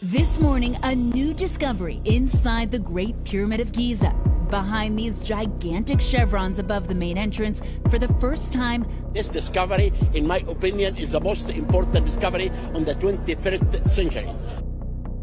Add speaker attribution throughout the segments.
Speaker 1: This morning, a new discovery inside the Great Pyramid of Giza. Behind these gigantic chevrons above the main entrance, for the first time,
Speaker 2: this discovery, in my opinion, is the most important discovery on the 21st century.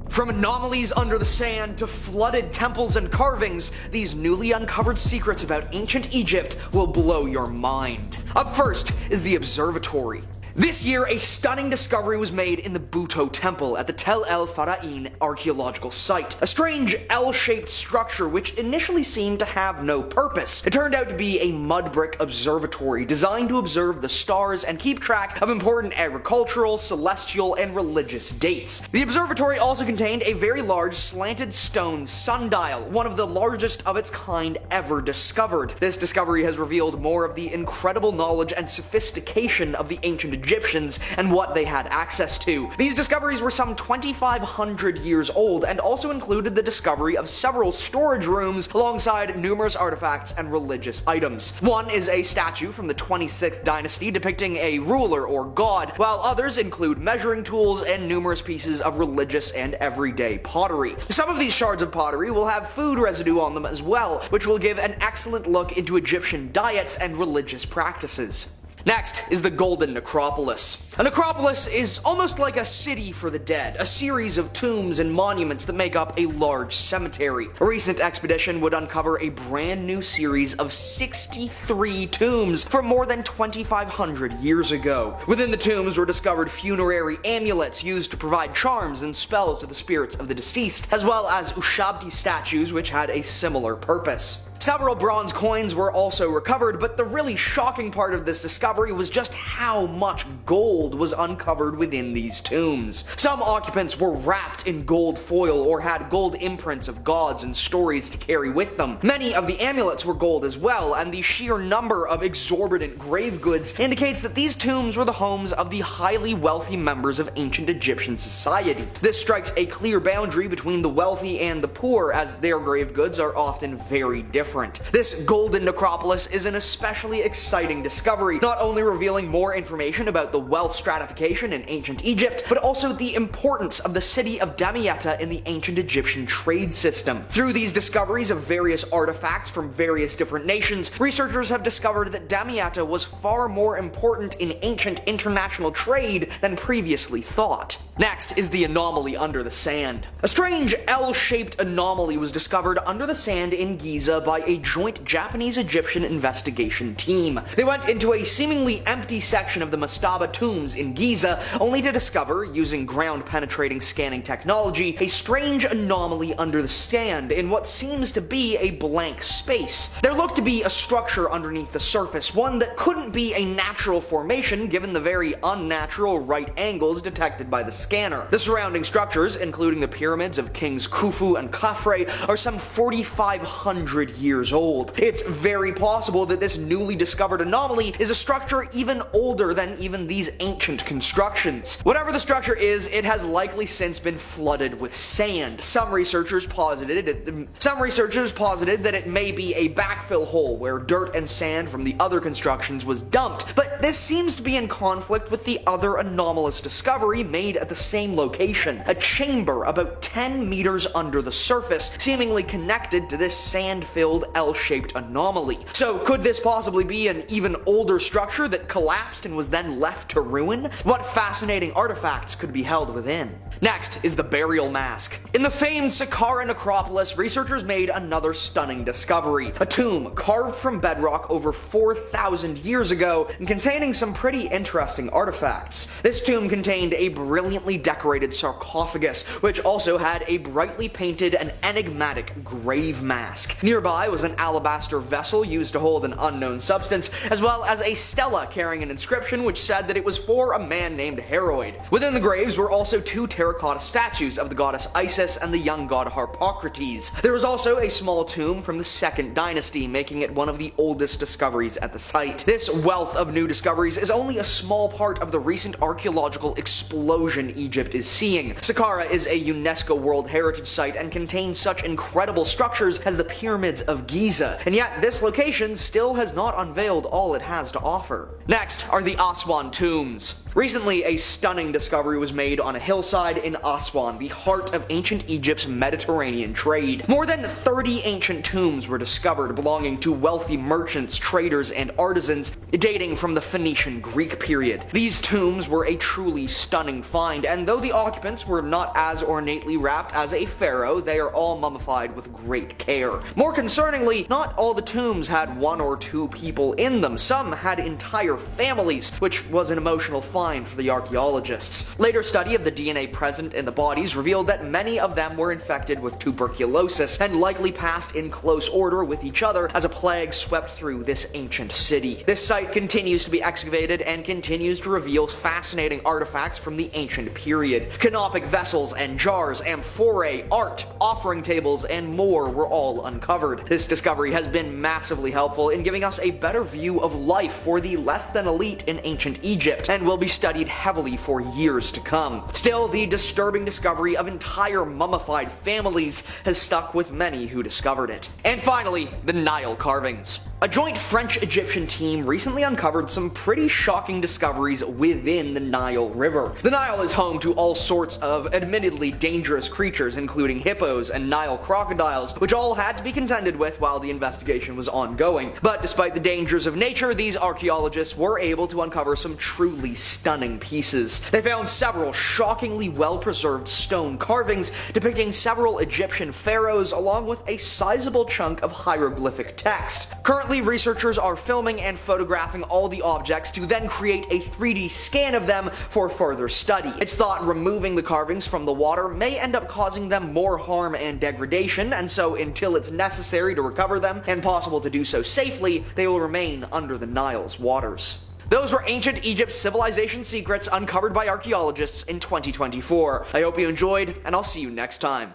Speaker 3: From anomalies under the sand to flooded temples and carvings, these newly uncovered secrets about ancient Egypt will blow your mind. Up first is the observatory. This year, a stunning discovery was made in the Buto Temple at the Tel El Farain archaeological site. A strange L-shaped structure which initially seemed to have no purpose. It turned out to be a mud brick observatory designed to observe the stars and keep track of important agricultural, celestial, and religious dates. The observatory also contained a very large slanted stone sundial, one of the largest of its kind ever discovered. This discovery has revealed more of the incredible knowledge and sophistication of the ancient Egyptians and what they had access to. These discoveries were some 2,500 years old and also included the discovery of several storage rooms alongside numerous artifacts and religious items. One is a statue from the 26th dynasty depicting a ruler or god, while others include measuring tools and numerous pieces of religious and everyday pottery. Some of these shards of pottery will have food residue on them as well, which will give an excellent look into Egyptian diets and religious practices. Next is the Golden Necropolis. A necropolis is almost like a city for the dead, a series of tombs and monuments that make up a large cemetery. A recent expedition would uncover a brand new series of 63 tombs from more than 2,500 years ago. Within the tombs were discovered funerary amulets used to provide charms and spells to the spirits of the deceased, as well as Ushabti statues which had a similar purpose. Several bronze coins were also recovered, but the really shocking part of this discovery was just how much gold was uncovered within these tombs. Some occupants were wrapped in gold foil or had gold imprints of gods and stories to carry with them. Many of the amulets were gold as well, and the sheer number of exorbitant grave goods indicates that these tombs were the homes of the highly wealthy members of ancient Egyptian society. This strikes a clear boundary between the wealthy and the poor, as their grave goods are often very different. This Golden Necropolis is an especially exciting discovery, not only revealing more information about the wealth stratification in ancient Egypt, but also the importance of the city of Damietta in the ancient Egyptian trade system. Through these discoveries of various artifacts from various different nations, researchers have discovered that Damietta was far more important in ancient international trade than previously thought. Next is the anomaly under the sand. A strange L-shaped anomaly was discovered under the sand in Giza by a joint Japanese-Egyptian investigation team. They went into a seemingly empty section of the Mastaba tombs in Giza, only to discover, using ground-penetrating scanning technology, a strange anomaly under the sand in what seems to be a blank space. There looked to be a structure underneath the surface, one that couldn't be a natural formation given the very unnatural right angles detected by the scanner. The surrounding structures, including the pyramids of Kings Khufu and Khafre, are some 4,500 years old. It's very possible that this newly discovered anomaly is a structure even older than even these ancient constructions. Whatever the structure is, it has likely since been flooded with sand. Some researchers posited that it may be a backfill hole where dirt and sand from the other constructions was dumped, but this seems to be in conflict with the other anomalous discovery made at the same location, a chamber about 10 meters under the surface, seemingly connected to this sand-filled L-shaped anomaly. So could this possibly be an even older structure that collapsed and was then left to ruin? What fascinating artifacts could be held within? Next is the burial mask. In the famed Saqqara necropolis, researchers made another stunning discovery, a tomb carved from bedrock over 4,000 years ago and containing some pretty interesting artifacts. This tomb contained a brilliantly decorated sarcophagus, which also had a brightly painted and enigmatic grave mask. Nearby was an alabaster vessel used to hold an unknown substance, as well as a stela carrying an inscription which said that it was for a man named Heroid. Within the graves were also two terracotta statues of the goddess Isis and the young god Harpocrates. There was also a small tomb from the 2nd dynasty, making it one of the oldest discoveries at the site. This wealth of new discoveries is only a small part of the recent archaeological explosion Egypt is seeing. Saqqara is a UNESCO World Heritage Site and contains such incredible structures as the pyramids of Giza, and yet this location still has not unveiled all it has to offer. Next are the Aswan tombs. Recently, a stunning discovery was made on a hillside in Aswan, the heart of ancient Egypt's Mediterranean trade. More than 30 ancient tombs were discovered belonging to wealthy merchants, traders, and artisans dating from the Phoenician Greek period. These tombs were a truly stunning find, and though the occupants were not as ornately wrapped as a pharaoh, they are all mummified with great care. More concerningly, not all the tombs had one or two people in them. Some had entire families, which was an emotional find for the archaeologists. Later study of the DNA present in the bodies revealed that many of them were infected with tuberculosis and likely passed in close order with each other as a plague swept through this ancient city. This site continues to be excavated and continues to reveal fascinating artifacts from the ancient period. Canopic vessels and jars, amphorae, art, offering tables, and more were all uncovered. This discovery has been massively helpful in giving us a better view of life for the less than elite in ancient Egypt, and will be studied heavily for years to come. Still, the disturbing discovery of entire mummified families has stuck with many who discovered it. And finally, the Nile carvings. A joint French-Egyptian team recently uncovered some pretty shocking discoveries within the Nile River. The Nile is home to all sorts of admittedly dangerous creatures, including hippos and Nile crocodiles, which all had to be contended with while the investigation was ongoing. But despite the dangers of nature, these archaeologists were able to uncover some truly stunning pieces. They found several shockingly well-preserved stone carvings depicting several Egyptian pharaohs, along with a sizable chunk of hieroglyphic text. Currently, researchers are filming and photographing all the objects to then create a 3D scan of them for further study. It's thought removing the carvings from the water may end up causing them more harm and degradation, and so until it's necessary to recover them and possible to do so safely, they will remain under the Nile's waters. Those were ancient Egypt's civilization secrets uncovered by archaeologists in 2024. I hope you enjoyed, and I'll see you next time.